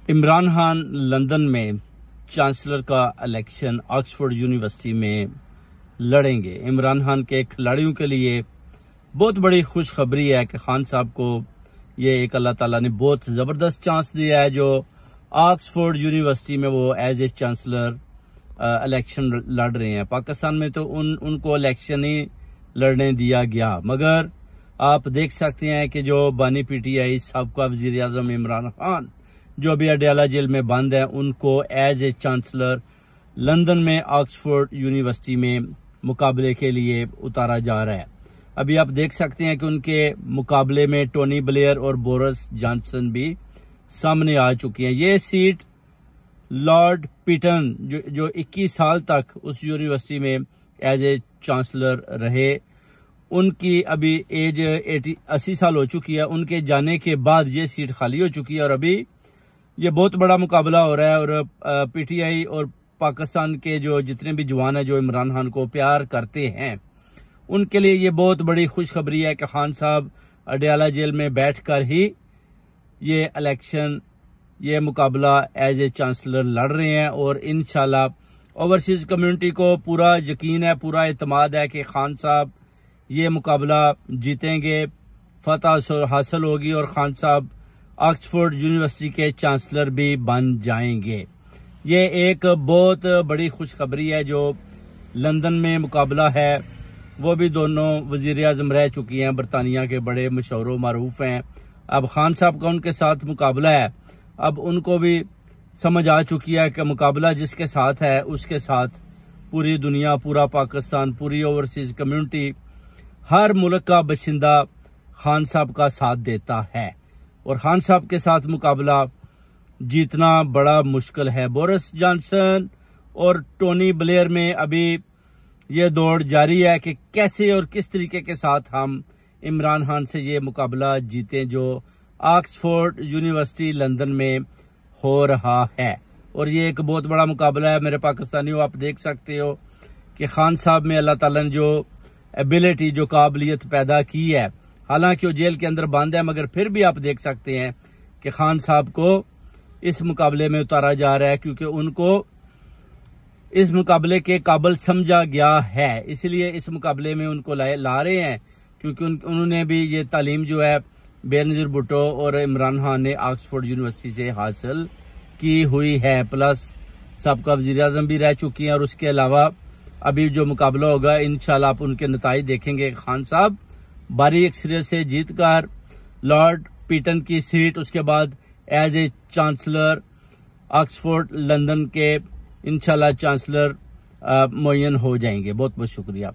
Imran Khan London में chancellor का election Oxford university में लड़ेंगे। इमरान खान के खिलाड़ियों के लिए बहुत बड़ी खुशखबरी है कि खान साहब को ये एक अल्लाह ताला ने बहुत ज़बरदस्त चांस दिया है, जो ऑक्सफोर्ड यूनिवर्सिटी में वो एज ए चांसलर इलेक्शन लड़ रहे हैं। पाकिस्तान में तो उनको इलेक्शन ही लड़ने दिया गया, मगर आप देख सकते हैं कि जो बानी पीटीआई साबका वजीर आजम इमरान खान जो अभी अडयाला जेल में बंद है, उनको एज ए चांसलर लंदन में ऑक्सफोर्ड यूनिवर्सिटी में मुकाबले के लिए उतारा जा रहा है। अभी आप देख सकते हैं कि उनके मुकाबले में टोनी ब्लेयर और बोरिस जॉनसन भी सामने आ चुकी हैं। ये सीट लॉर्ड पीटन जो 21 साल तक उस यूनिवर्सिटी में एज ए चांसलर रहे, उनकी अभी एज 80 साल हो चुकी है। उनके जाने के बाद ये सीट खाली हो चुकी है और अभी ये बहुत बड़ा मुकाबला हो रहा है। और पीटीआई और पाकिस्तान के जो जितने भी जवान हैं जो इमरान खान को प्यार करते हैं, उनके लिए ये बहुत बड़ी खुशखबरी है कि खान साहब अडयाला जेल में बैठकर ही ये इलेक्शन, ये मुकाबला एज ए चांसलर लड़ रहे हैं। और इंशाल्लाह ओवरसीज कम्युनिटी को पूरा यकीन है, पूरा एतमाद है कि खान साहब ये मुकाबला जीतेंगे, फतह हासिल होगी और खान साहब ऑक्सफोर्ड यूनिवर्सिटी के चांसलर भी बन जाएंगे। ये एक बहुत बड़ी खुशखबरी है। जो लंदन में मुकाबला है, वो भी दोनों वजीर आजम रह चुकी हैं, बरतानिया के बड़े मशहूर मारूफ हैं। अब खान साहब का उनके साथ मुकाबला है। अब उनको भी समझ आ चुकी है कि मुकाबला जिसके साथ है उसके साथ पूरी दुनिया, पूरा पाकिस्तान, पूरी ओवरसीज कम्युनिटी, हर मुल्क का बशिंदा खान साहब का साथ देता है और खान साहब के साथ मुकाबला जीतना बड़ा मुश्किल है। बोरिस जॉनसन और टोनी ब्लेयर में अभी ये दौड़ जारी है कि कैसे और किस तरीके के साथ हम इमरान खान से ये मुकाबला जीतें जो ऑक्सफोर्ड यूनिवर्सिटी लंदन में हो रहा है। और ये एक बहुत बड़ा मुकाबला है। मेरे पाकिस्तानियों, आप देख सकते हो कि खान साहब में अल्लाह ताला ने जो एबिलिटी, जो काबिलियत पैदा की है, हालांकि वो जेल के अंदर बंद है, मगर फिर भी आप देख सकते हैं कि खान साहब को इस मुकाबले में उतारा जा रहा है क्योंकि उनको इस मुकाबले के काबिल समझा गया है। इसलिए इस मुकाबले में उनको ला रहे हैं क्योंकि उन्होंने भी ये तालीम जो है बेनजीर भुट्टो और इमरान खान ने ऑक्सफोर्ड यूनिवर्सिटी से हासिल की हुई है। प्लस सबका वजीर आजम भी रह चुकी हैं और उसके अलावा अभी जो मुकाबला होगा इंशाल्लाह आप उनके नताइज देखेंगे। खान साहब बारी अक्सरियत से जीतकर लॉर्ड पीटन की सीट, उसके बाद as a chancellor Oxford London के इंशाल्लाह चांसलर मुअय्यन हो जाएंगे। बहुत बहुत शुक्रिया।